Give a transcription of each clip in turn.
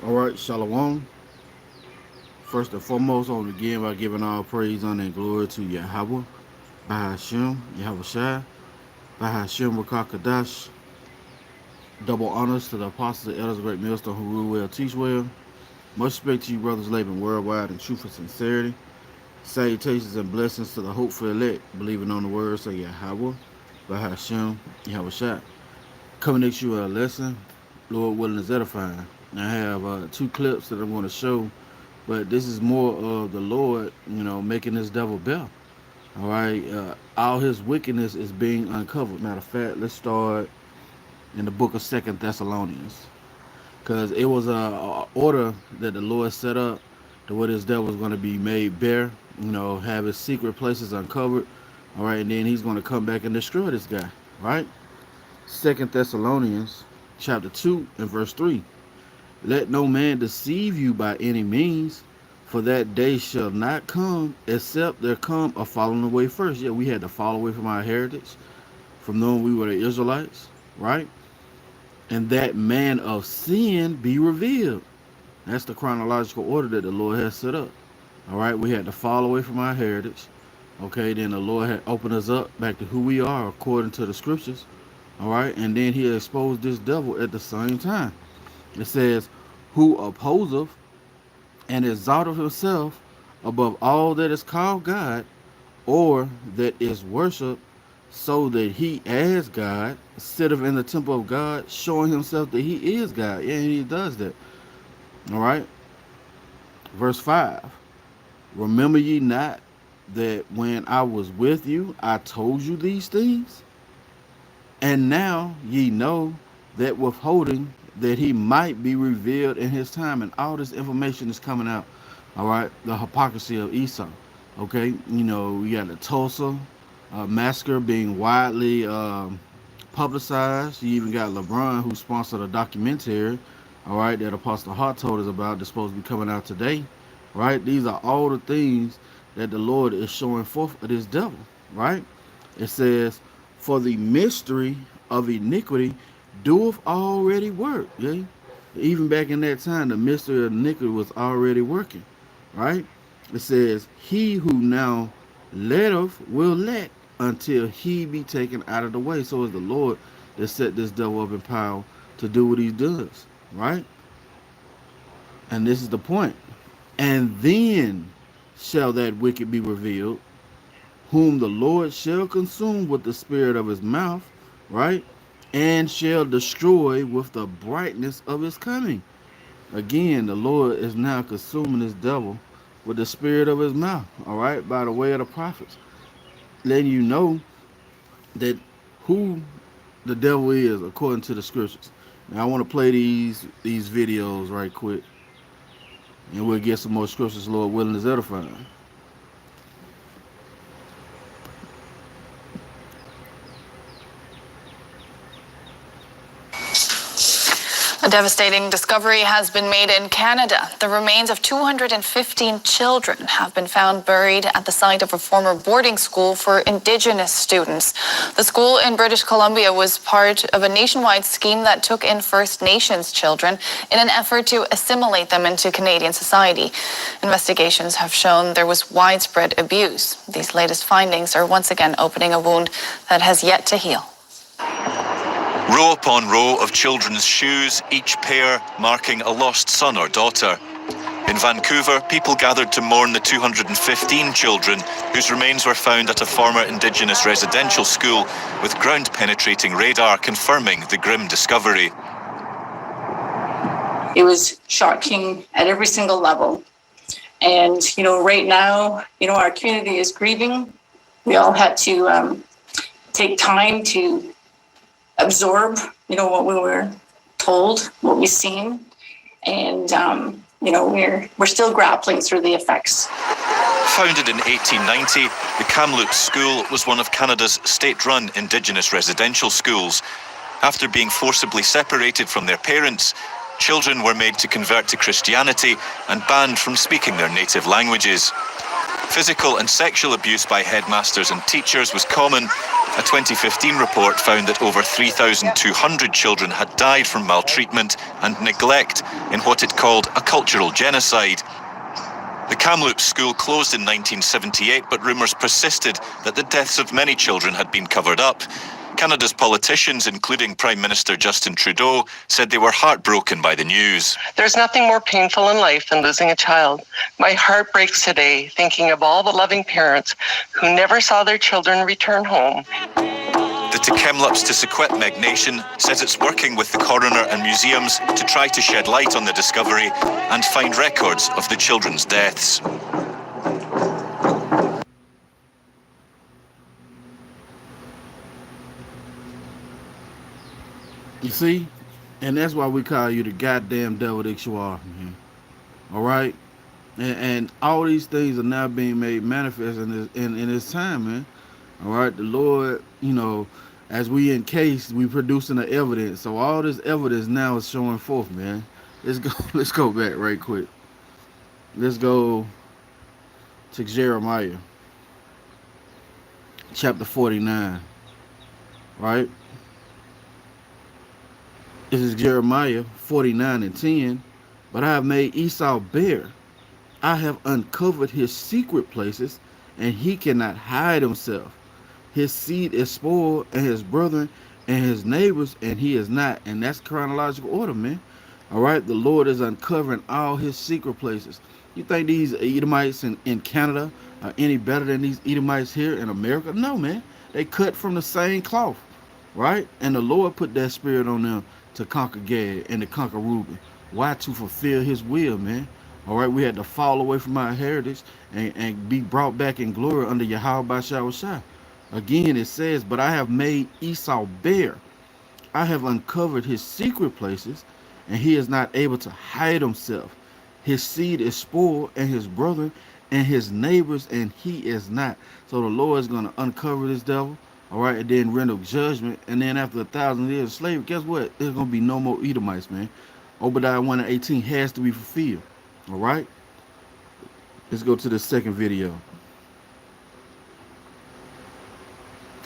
All right, Shalom. First and foremost, I want to begin by giving all praise, honor, and glory to Yahawah Bahasham Yahawashi Bahasham Qadash. Double honors to the apostles and elders of great millstone who rule well, teach well. Much respect to you, brothers, living worldwide in truth and sincerity. Salutations and blessings to the hopeful elect, believing on the words of Yahawah Bahasham Yahawashi. Coming next you a lesson, Lord willing, is edifying. I have two clips that I'm going to show, but this is more of the Lord, making this devil bear. All right, all his wickedness is being uncovered. Matter of fact, let's start in the book of Second Thessalonians, because it was a order that the Lord set up to where this devil is going to be made bare. Have his secret places uncovered. All right, and then he's going to come back and destroy this guy. Right? Second Thessalonians, chapter 2 and verse 3. Let no man deceive you by any means, for that day shall not come except there come a falling away first. Yeah, we had to fall away from our heritage, from knowing we were the Israelites, right? And that man of sin be revealed. That's the chronological order that the Lord has set up. All right, we had to fall away from our heritage. Okay, then the Lord had opened us up back to who we are according to the scriptures. All right, and then he exposed this devil at the same time. It says, who opposeth and exalteth himself above all that is called God, or that is worshipped, so that he as God sitteth in the temple of God, showing himself that he is God. Yeah, he does that. All right. Verse 5. Remember ye not that when I was with you, I told you these things? And now ye know that withholding that he might be revealed in his time. And all this information is coming out. All right. The hypocrisy of Esau. Okay. We got the Tulsa massacre being widely publicized. You even got LeBron, who sponsored a documentary, all right, that Apostle Hart told us about. That's supposed to be coming out today, right? These are all the things that the Lord is showing forth of this devil, right? It says, for the mystery of iniquity doeth already work. Yeah? Even back in that time, the mystery of iniquity was already working, right? It says, he who now letteth will let until he be taken out of the way. So is the Lord that set this devil up in power to do what he does, right? And this is the point. And then shall that wicked be revealed, whom the Lord shall consume with the spirit of his mouth, right? And shall destroy with the brightness of his coming. Again, the Lord is now consuming this devil with the spirit of his mouth, all right, by the way of the prophets, letting you know that who the devil is according to the scriptures. Now I want to play these videos right quick, and we'll get some more scriptures, Lord willing, is edifying. A devastating discovery has been made in Canada. The remains of 215 children have been found buried at the site of a former boarding school for Indigenous students. The school in British Columbia was part of a nationwide scheme that took in First Nations children in an effort to assimilate them into Canadian society. Investigations have shown there was widespread abuse. These latest findings are once again opening a wound that has yet to heal. Row upon row of children's shoes, each pair marking a lost son or daughter. In Vancouver, people gathered to mourn the 215 children whose remains were found at a former Indigenous residential school, with ground-penetrating radar confirming the grim discovery. It was shocking at every single level. And, right now, our community is grieving. We all had to take time to absorb, what we were told, what we've seen. And, we're still grappling through the effects. Founded in 1890, the Kamloops School was one of Canada's state-run Indigenous residential schools. After being forcibly separated from their parents, children were made to convert to Christianity and banned from speaking their native languages. Physical and sexual abuse by headmasters and teachers was common. A 2015 report found that over 3,200 children had died from maltreatment and neglect in what it called a cultural genocide. The Kamloops school closed in 1978, but rumours persisted that the deaths of many children had been covered up. Canada's politicians, including Prime Minister Justin Trudeau, said they were heartbroken by the news. There's nothing more painful in life than losing a child. My heart breaks today thinking of all the loving parents who never saw their children return home. The Tk'emlúps te Secwépemc Nation says it's working with the coroner and museums to try to shed light on the discovery and find records of the children's deaths. You see? And that's why we call you the goddamn devil that you are, man. All right? And all these things are now being made manifest in this time, man. All right? The Lord, as we encase, we producing the evidence. So all this evidence now is showing forth, man. Let's go back right quick. Let's go to Jeremiah chapter 49. Right? This is Jeremiah 49:10. But I have made Esau bare. I have uncovered his secret places, and he cannot hide himself. His seed is spoiled, and his brethren and his neighbors, and he is not. And that's chronological order, man. All right, the Lord is uncovering all his secret places. You think these Edomites in Canada are any better than these Edomites here in America? No, man. They cut from the same cloth, right? And the Lord put that spirit on them to conquer Gad and to conquer Reuben. Why? To fulfill his will, man. All right, we had to fall away from our heritage and be brought back in glory under Yahawah Bahasham Yahawashi. Again, it says, but I have made Esau bare. I have uncovered his secret places, and he is not able to hide himself. His seed is spoiled, and his brother and his neighbors, and he is not. So the Lord is going to uncover this devil, all right, and then render judgment. And then after 1,000 years of slavery, guess what? There's going to be no more Edomites, man. Obadiah 1:18 has to be fulfilled, all right? Let's go to the second video.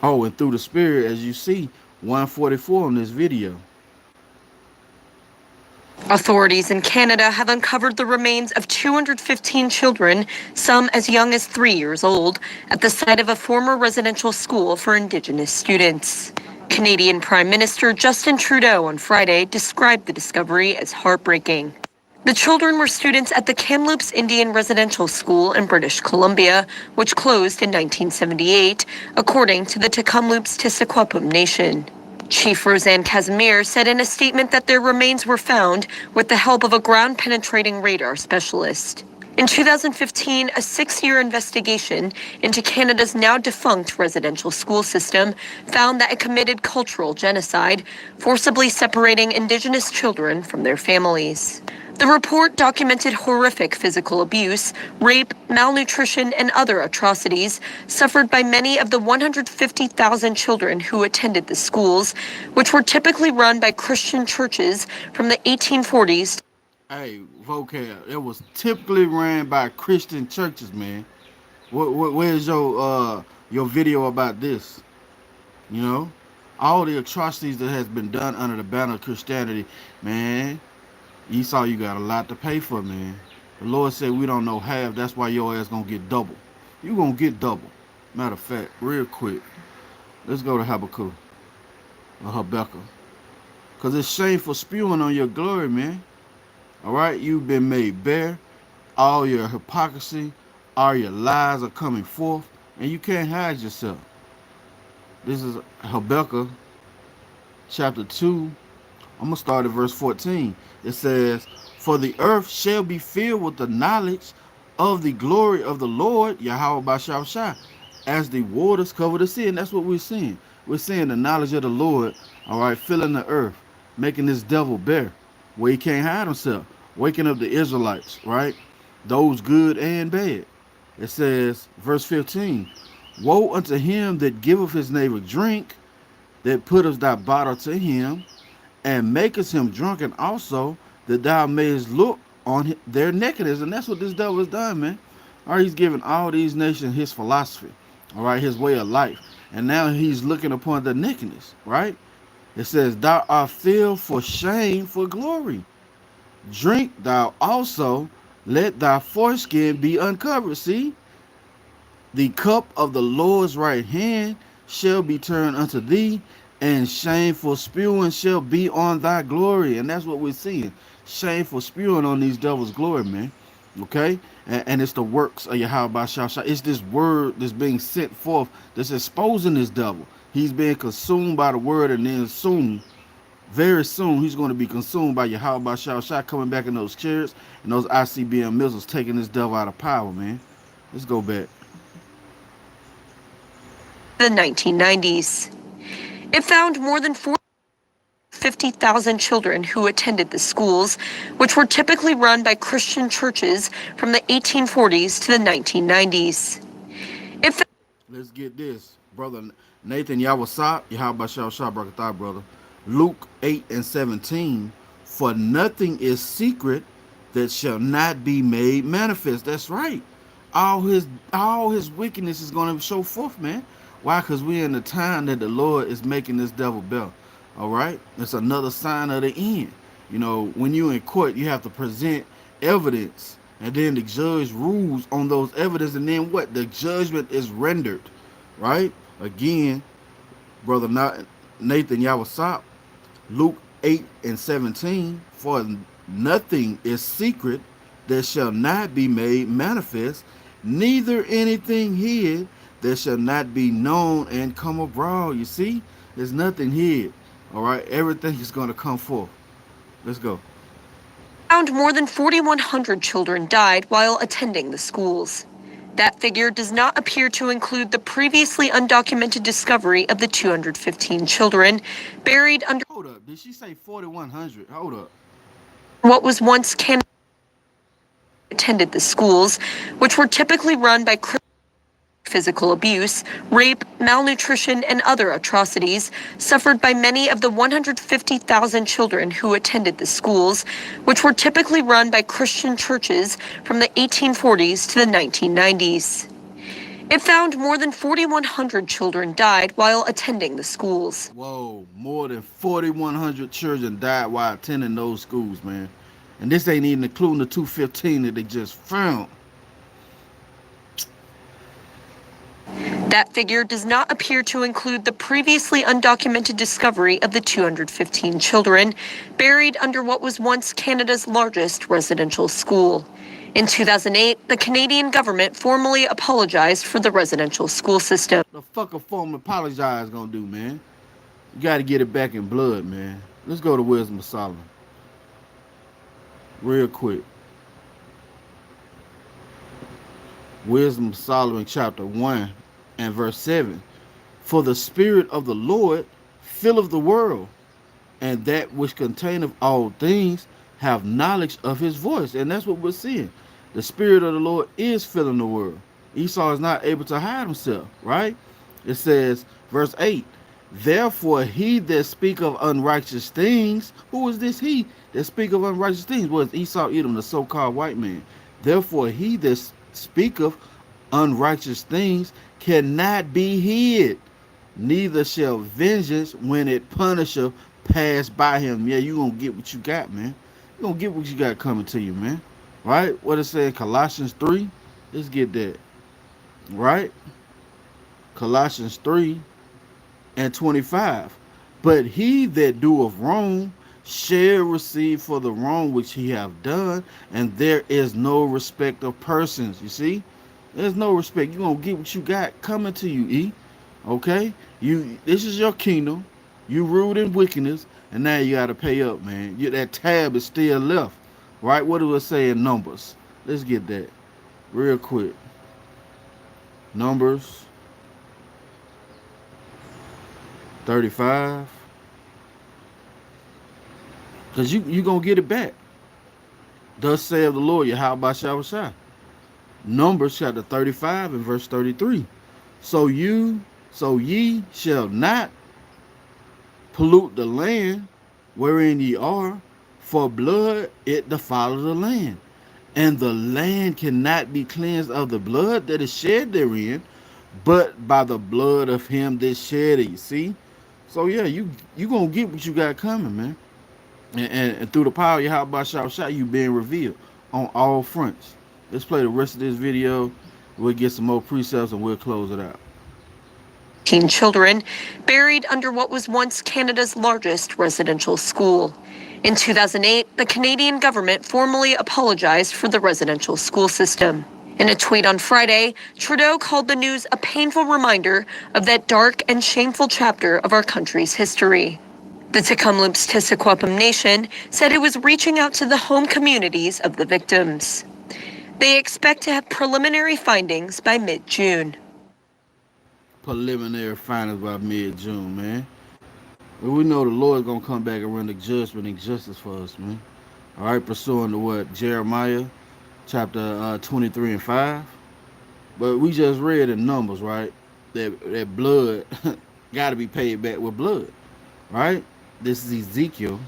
Oh, and through the Spirit, as you see, 144 in this video. Authorities in Canada have uncovered the remains of 215 children, some as young as 3 years old, at the site of a former residential school for Indigenous students. Canadian Prime Minister Justin Trudeau on Friday described the discovery as heartbreaking. The children were students at the Kamloops Indian Residential School in British Columbia, which closed in 1978, according to the Tk'emlúps te Secwépemc Nation. Chief Roseanne Casimir said in a statement that their remains were found with the help of a ground-penetrating radar specialist. In 2015, a 6-year investigation into Canada's now defunct residential school system found that it committed cultural genocide, forcibly separating Indigenous children from their families. The report documented horrific physical abuse, rape, malnutrition, and other atrocities suffered by many of the 150,000 children who attended the schools, which were typically run by Christian churches from the 1840s. Hey, vocab, it was typically ran by Christian churches, man. Where's your video about this? You know, all the atrocities that has been done under the banner of Christianity, man. Esau, you got a lot to pay for, man. The Lord said we don't know half. That's why your ass gonna get double. You gonna get double. Matter of fact, real quick, let's go to Habakkuk or Habakkuk, cause it's shameful spewing on your glory, man. All right, you've been made bare. All your hypocrisy, all your lies are coming forth, and you can't hide yourself. This is Habakkuk chapter 2. I'm going to start at verse 14. It says, for the earth shall be filled with the knowledge of the glory of the Lord, Yahawah Bahasham, as the waters cover the sea. And that's what we're seeing. We're seeing the knowledge of the Lord All right, filling the earth, making this devil bare, where he can't hide himself, waking up the Israelites, right? Those good and bad. It says, verse 15, woe unto him that giveth his neighbor drink, that putteth thy bottle to him, and makest him drunken also, that thou mayest look on their nakedness. And that's what this devil has done, man. All right, he's giving all these nations his philosophy, all right, his way of life. And now he's looking upon the nakedness, right? It says, thou art filled for shame for glory. Drink thou also, let thy foreskin be uncovered. See, the cup of the Lord's right hand shall be turned unto thee, and shameful spewing shall be on thy glory. And that's what we're seeing. Shameful spewing on these devils' glory, man. Okay? And it's the works of Yahawah Bahasham. It's this word that's being sent forth that's exposing this devil. He's being consumed by the word, and then soon, very soon, he's going to be consumed by Yahawah Bahasham coming back in those chariots and those ICBM missiles taking this devil out of power, man. Let's go back. The 1990s. It found more than 50,000 children who attended the schools, which were typically run by Christian churches from the 1840s to the 1990s. Let's get this, brother Nathan Yahawah Bahasham, brother. Luke 8:17. For nothing is secret that shall not be made manifest. That's right. All his wickedness is going to show forth, man. Why? Because we're in the time that the Lord is making this devil belt. All right? It's another sign of the end. You know, when you're in court, you have to present evidence, and then the judge rules on those evidence, and then what? The judgment is rendered. Right? Again, brother Nathan Yahawah, Luke 8:17. For nothing is secret that shall not be made manifest, neither anything hid that shall not be known and come abroad. You see, there's nothing hid. All right, everything is going to come forth. Let's go. Found more than 4,100 children died while attending the schools. That figure does not appear to include the previously undocumented discovery of the 215 children buried under. Hold up, did she say 4,100? Hold up. What was once Canada attended the schools, which were typically run by physical abuse, rape, malnutrition, and other atrocities suffered by many of the 150,000 children who attended the schools, which were typically run by Christian churches from the 1840s to the 1990s. It found more than 4,100 children died while attending the schools. Whoa, more than 4,100 children died while attending those schools, man. And this ain't even including the 215 that they just found. That figure does not appear to include the previously undocumented discovery of the 215 children buried under what was once Canada's largest residential school. In 2008, the Canadian government formally apologized for the residential school system. The fuck a formal apologize gonna do, man? You gotta get it back in blood, man. Let's go to Wisdom of Solomon. Real quick. Wisdom of Solomon chapter 1 and verse 7. For the Spirit of the Lord filleth the world, and that which containeth all things have knowledge of his voice. And that's what we're seeing. The Spirit of the Lord is filling the world. Esau is not able to hide himself, right? It says, verse 8, therefore he that speak of unrighteous things, who is this he that speak of unrighteous things? Was Esau Edom, the so-called white man. Therefore he that speak of unrighteous things cannot be hid, neither shall vengeance when it punisheth pass by him. Yeah, you gonna get what you got, man. You gonna get what you got coming to you, man. Right? What it said, Colossians 3. Let's get that. Right? Colossians 3 and 25. But he that doeth wrong shall receive for the wrong which he have done, and there is no respect of persons. You see? There's no respect. You're gonna get what you got coming to you, E. Okay? This is your kingdom. You ruled in wickedness, and now you gotta pay up, man. That tab is still left. Right? What do it say in Numbers? Let's get that real quick. Numbers 35 Because you going to get it back. Thus saith the Lord, Yahawah Bahasham Yahawashi. Numbers chapter 35 and verse 33. So ye shall not pollute the land wherein ye are, for blood it defileth the land, and the land cannot be cleansed of the blood that is shed therein, but by the blood of him that shed it. See? So yeah, you gonna get what you got coming, man. And through the power of Yahawah Bahasham Yahawashi, you being revealed on all fronts. Let's play the rest of this video. We'll get some more precepts and we'll close it out. 18 children buried under what was once Canada's largest residential school. In 2008, the Canadian government formally apologized for the residential school system. In a tweet on Friday, Trudeau called the news a painful reminder of that dark and shameful chapter of our country's history. The Tk'emlúps Tissaquah Nation said it was reaching out to the home communities of the victims. They expect to have preliminary findings by mid-June. Preliminary findings by mid-June, man. Well, we know the Lord's going to come back and render judgment and justice for us, man. All right, pursuing to what? Jeremiah chapter 23 and 5. But we just read in Numbers, right? That blood got to be paid back with blood, right? This is Ezekiel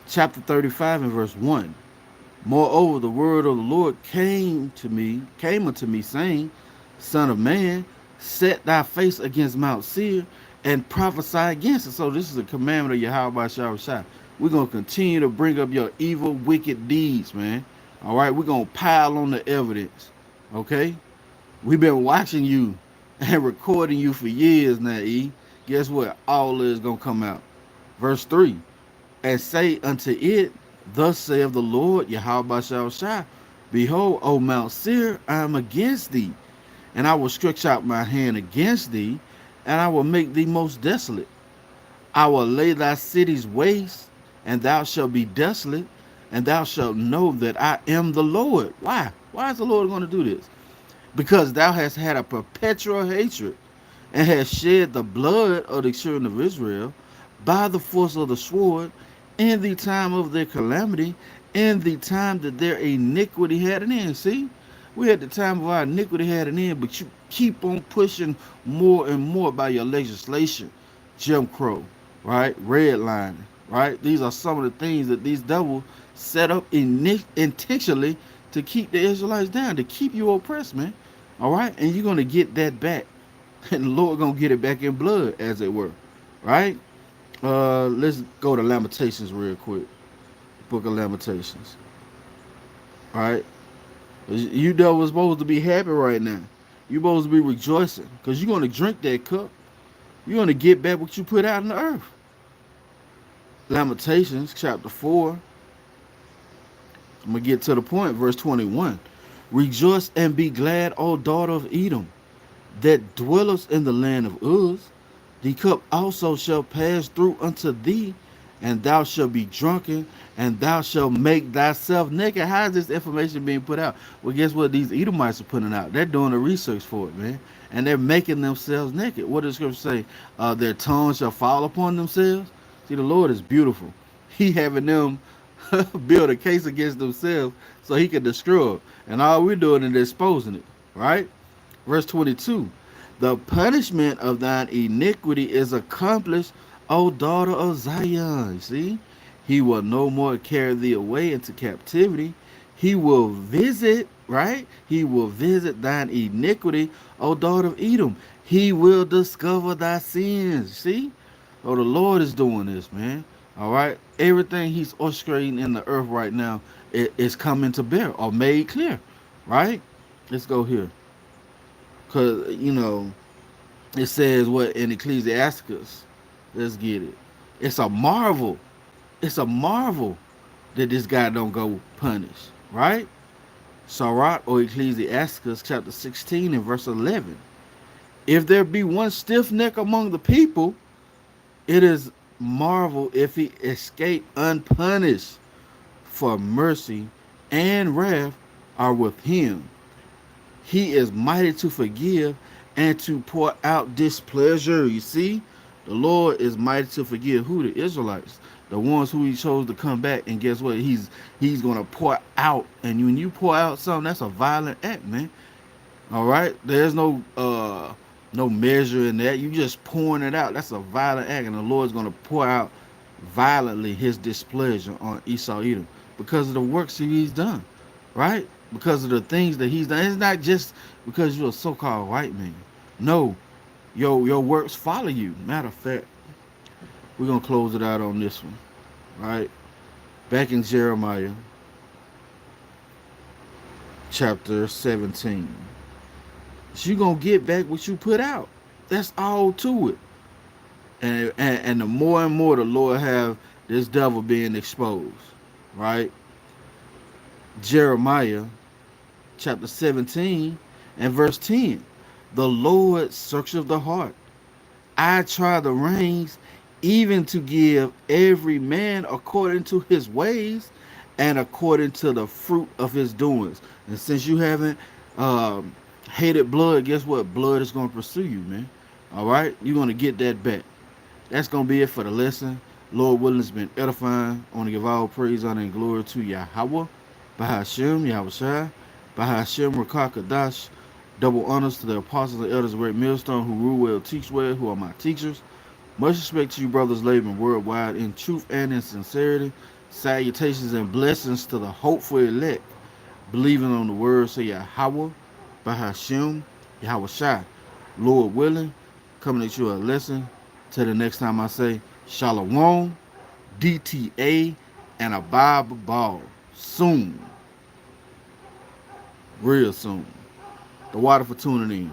chapter 35 and verse 1. Moreover, the word of the Lord came unto me, saying, Son of man, set thy face against Mount Seir and prophesy against it. So this is a commandment of Yahawah Bahasham Yahawashi. We're going to continue to bring up your evil, wicked deeds, man. All right, we're going to pile on the evidence, okay? We've been watching you and recording you for years now, E. Guess what? All is going to come out. Verse 3, and say unto it, Thus saith the Lord, Yahawah Bahasham Yahawashi, Behold, O Mount Seir, I am against thee, and I will stretch out my hand against thee, and I will make thee most desolate. I will lay thy cities waste, and thou shalt be desolate, and thou shalt know that I am the Lord. Why? Why is the Lord going to do this? Because thou hast had a perpetual hatred, and hast shed the blood of the children of Israel by the force of the sword, in the time of their calamity, in the time that their iniquity had an end. See? We had the time of our iniquity had an end, but you keep on pushing more and more by your legislation. Jim Crow, right? Redlining, right? These are some of the things that these devils set up intentionally to keep the Israelites down, to keep you oppressed, man. All right? And you're going to get that back. And the Lord going to get it back in blood, as it were. Right? Let's go to Lamentations real quick. Book of Lamentations. All right? You devil is supposed to be happy right now. You're supposed to be rejoicing because you're going to drink that cup. You're going to get back what you put out in the earth. Lamentations chapter 4. I'm going to get to the point. Verse 21. Rejoice and be glad, O daughter of Edom, that dwellest in the land of Uz. The cup also shall pass through unto thee, and thou shalt be drunken, and thou shalt make thyself naked. How is this information being put out? Well, guess what these Edomites are putting out? They're doing the research for it, man. And they're making themselves naked. What does the scripture say? Their tongues shall fall upon themselves. See, the Lord is beautiful. He having them build a case against themselves so he can destroy it. And all we're doing is exposing it, right? Verse 22. The punishment of thine iniquity is accomplished, O daughter of Zion. See? He will no more carry thee away into captivity. He will visit, right? He will visit thine iniquity, O daughter of Edom. He will discover thy sins. See? Oh, the Lord is doing this, man. All right? Everything he's orchestrating in the earth right now is coming to bear or made clear, right? Let's go here. Because, you know, it says what in Ecclesiasticus. Let's get it. It's a marvel. It's a marvel that this guy don't go punished, right? Sirach or Ecclesiasticus chapter 16 and verse 11. If there be one stiff neck among the people, it is marvel if he escape unpunished, for mercy and wrath are with him. He is mighty to forgive and to pour out displeasure. You see, the Lord is mighty to forgive who? The Israelites. the ones who he chose to come back. And guess what? He's gonna pour out. And when you pour out something, that's a violent act, man. All right, there's no measure in that. You just pouring it out. That's a violent act, and the Lord's gonna pour out violently His displeasure on Esau Edom because of the works that he's done, right? Because of the things that he's done. It's not just because you're a so-called white man. No, your works follow you. Matter of fact, we're gonna close it out on this one, right? Back in Jeremiah chapter 17. So you're gonna get back what you put out. That's all to it. And the more and more the Lord have this devil being exposed, right? Jeremiah chapter 17 and verse 10. The Lord searcheth the heart. I try the reins, even to give every man according to his ways and according to the fruit of his doings. And since you haven't hated blood, guess what? Blood is going to pursue you, man. All right? You're going to get that back. That's going to be it for the lesson. Lord willing, it's been edifying. I want to give all praise, honor, and glory to Yahawah Bahasham Yahawashi Bahasham Qadash. Double honors to the apostles and elders of Great Millstone who rule well, teach well, who are my teachers. Much respect to you brothers laboring worldwide in truth and in sincerity. Salutations and blessings to the hopeful elect, believing on the word, say Yahawah Bahasham Yahawashi. Lord willing, coming at you a lesson. Till the next time I say Shalom, DTA, and a Bible ball. Soon. Real soon. The water for tuning in.